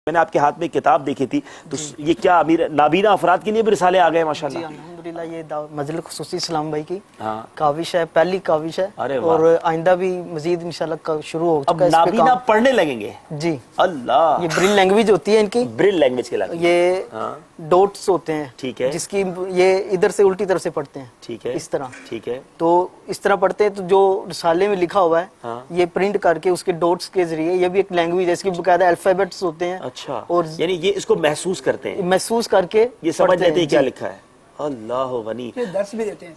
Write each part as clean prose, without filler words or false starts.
मैंने आपके हाथ में किताब देखी थी, तो ये क्या अमीर नाबीना अफराद के लिए भी रिसाले आ गए माशाल्लाह? अल्हम्दुलिल्लाह, ये मजलिस खुसूसी इस्लाम भाई की हाँ। काविश है, पहली काविश है। और आइंदा भी मजीद इंशाल्लाह शुरू हो चुका है। अब नाबीना पढ़ने लगेंगे जी। अल्लाह, ये ब्रिल लैंग्वेज होती है इनकी, ब्रिल लैंग्वेज के लिए ये डॉट्स होते हैं, ठीक है, जिसकी ये इधर से उल्टी तरफ से पढ़ते हैं, ठीक है, इस तरह, ठीक है। तो इस तरह पढ़ते हैं, तो जो रिसाले में लिखा हुआ है ये प्रिंट करके उसके डॉट्स के जरिए, ये भी एक लैंग्वेज है, इसकी बकायदा अल्फाबेट्स होते हैं। अच्छा, और यानी ये इसको महसूस करते हैं, महसूस करके ये समझ लेते हैं क्या लिखा है। अल्लाह गनी, दर्स भी देते हैं,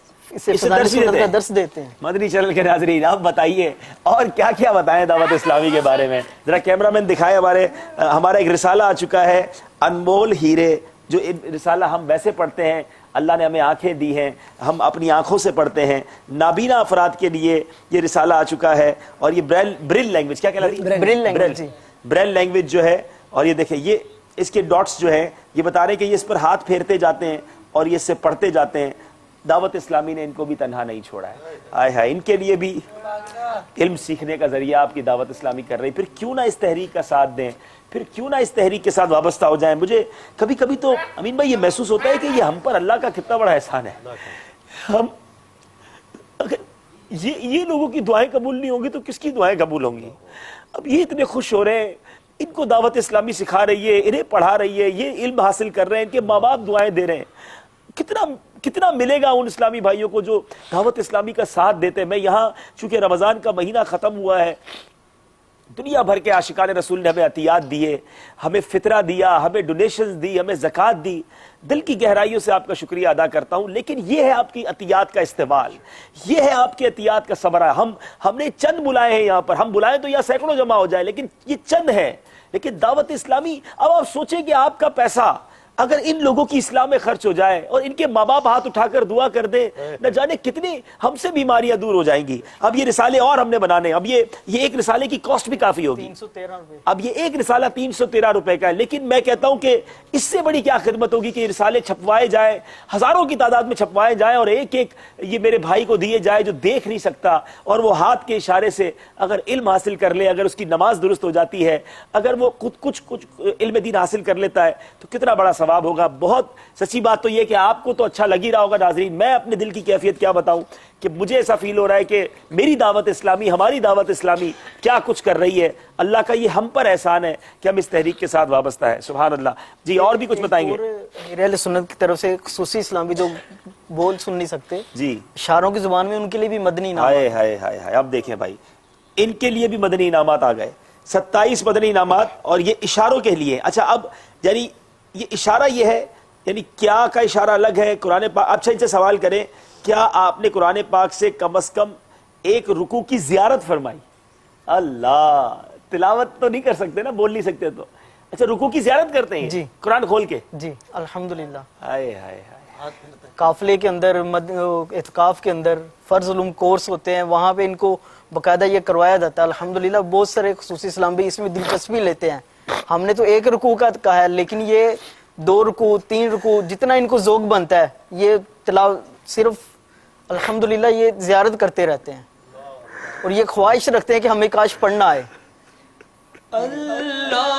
दर्स देते हैं। मदनी चैनल के नाज़रीन, आप बताइए और क्या क्या बताएं दावत इस्लामी के बारे में, जरा कैमरामैन दिखाए। हमारा एक रिसाला आ चुका है, अनमोल हीरे, जो रिसाला हम वैसे पढ़ते हैं, अल्लाह ने हमें आंखें दी हैं, हम अपनी आंखों से पढ़ते हैं। नाबीना अफराद के लिए ये रिसाला आ चुका है, और ये ब्रिल लैंग्वेज, क्या कहलाती है? ब्रिल लैंग्वेज जो है। और ये देखिए, ये इसके डॉट्स जो है, ये बता रहे हैं कि ये इस पर हाथ फेरते जाते हैं और ये इससे पढ़ते जाते हैं। दावत इस्लामी ने इनको भी तन्हा नहीं छोड़ा है। आय हाय, इनके लिए भी इल्म सीखने का जरिया आपकी दावत इस्लामी कर रही। फिर क्यों ना इस तहरीक का साथ दें, फिर क्यों ना इस तहरीक के साथ वाबस्ता हो जाएं। मुझे कभी कभी तो अमीन भाई ये महसूस होता है कि ये हम पर अल्लाह का कितना बड़ा एहसान है। हम अगर ये लोगों की दुआएं कबूल नहीं होंगी तो किसकी दुआएं कबूल होंगी? अब ये इतने खुश हो रहे हैं, इनको दावत इस्लामी सिखा रही है, इन्हें पढ़ा रही है, ये इल्म हासिल कर रहे हैं, इनके माँ बाप दुआएं दे रहे हैं। कितना मिलेगा उन इस्लामी भाइयों को जो दावत इस्लामी का साथ देते हैं। मैं यहाँ, चूंकि रमजान का महीना खत्म हुआ है, दुनिया भर के आशिकान रसूल ने हमें अतियात दिए, हमें फितरा दिया, हमें डोनेशंस दी, हमें ज़कात दी। दिल की गहराइयों से आपका शुक्रिया अदा करता हूं। लेकिन यह है आपकी अतियात का इस्तेमाल, यह है आपकी अतियात का सबरा। हमने चंद बुलाए हैं यहाँ पर, हम बुलाएं तो यहाँ सैकड़ों जमा हो जाए, लेकिन ये चंद है। लेकिन दावत इस्लामी, अब आप सोचें कि आपका पैसा अगर इन लोगों की इस्लाम में खर्च हो जाए और इनके माँ बाप हाथ उठाकर दुआ कर दे, न जाने कितनी हमसे बीमारियां दूर हो जाएंगी। अब ये रिसाले और हमने बनाने, अब ये एक रिसाले की कॉस्ट भी काफी होगी, 313 रुपए। अब ये एक रिसाला 313 रुपए का है। लेकिन मैं कहता हूं कि इससे बड़ी क्या खिदमत होगी कि रिसाले छपवाए जाए, हजारों की तादाद में छपवाए जाए, और एक एक ये मेरे भाई को दिए जाए जो देख नहीं सकता, और वो हाथ के इशारे से अगर इल्म हासिल कर ले, अगर उसकी नमाज दुरुस्त हो जाती है, अगर वो कुछ इल्म दीन हासिल कर लेता है, तो कितना बड़ा सवाब होगा। बहुत सच्ची बात तो यह कि आपको तो अच्छा लग ही रहा होगा नाज़रीन। मैं अपने दिल की कैफियत क्या बताऊं कि मुझे ऐसा फील हो रहा है कि मेरी दावत इस्लामी, हमारी दावत इस्लामी क्या कुछ कर रही है। अल्लाह का ये हम पर एहसान है कि हम इस तहरीक के साथ वाबस्ता है। सुभान अल्लाह जी। और भी कुछ बताएंगे? मेरे सुन्नत की तरफ से खुसूसी इस्लामी जो बोल सुन नहीं सकते जी, इशारों की जुबान में, उनके लिए भी मदनी इनाम। हाय हाय हाय हाय, अब देखें भाई, इनके लिए भी मदनी इनामात आ गए, 27 मदनी इनामात, और ये इशारों के लिए। अच्छा, अब यानी ये इशारा ये है, यानी क्या का इशारा अलग है कुरान पाक। अच्छा, इनसे सवाल करें, क्या आपने कुरान पाक से कम एक रुकू की जियारत फरमाई? अल्लाह, तिलावत तो नहीं कर सकते ना, बोल नहीं सकते तो। अच्छा, रुकू की जियारत करते हैं जी, कुरान खोल के? जी अल्हम्दुलिल्लाह। हाय हाय हाय, काफिले के अंदर, इत्काफ के अंदर फर्ज उलूम कोर्स होते हैं, वहां पे इनको बकायदा ये करवाया जाता है। अल्हम्दुलिल्लाह, बहुत सारे खुसूसी इस्लाम भी इसमें दिलचस्पी लेते हैं। हमने तो एक रुकू का कहा है, लेकिन ये 2 रुकू, 3 रुकू, जितना इनको ज़ोक बनता है, ये तिलावत सिर्फ अल्हम्दुलिल्लाह ये ज़ियारत करते रहते हैं, और ये ख्वाहिश रखते हैं कि हमें काश पढ़ना आए। अल्लाह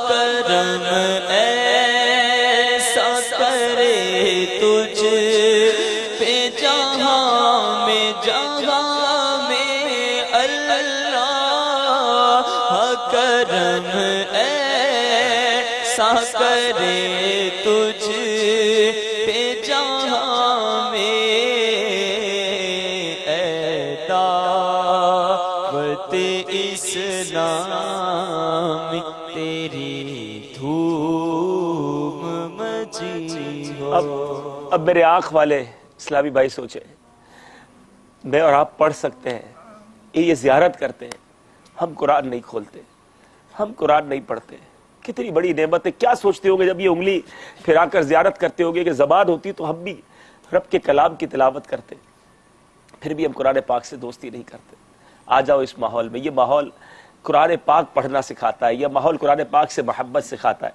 करम ऐसा करे तुझ पे जहां में, जहां में अल्लाह करम ऐसा करे तुझ पे जहां में, ऐ दावत इस्लाम तेरी धूम मची हो। अब मेरे आंख वाले इस्लामी भाई सोचे, मैं और आप पढ़ सकते हैं, ये जियारत करते हैं, हम कुरान नहीं खोलते, हम कुरान नहीं पढ़ते। कितनी बड़ी नेमत है। क्या सोचते होंगे जब ये उंगली फिराकर जियारत करते होंगे कि ज़बान होती तो हम भी रब के कलाम की तिलावत करते, फिर भी हम कुरान पाक से दोस्ती नहीं करते। आ जाओ इस माहौल में। ये माहौल कुरान पाक पढ़ना सिखाता है, यह माहौल कुरान पाक से मोहब्बत सिखाता है।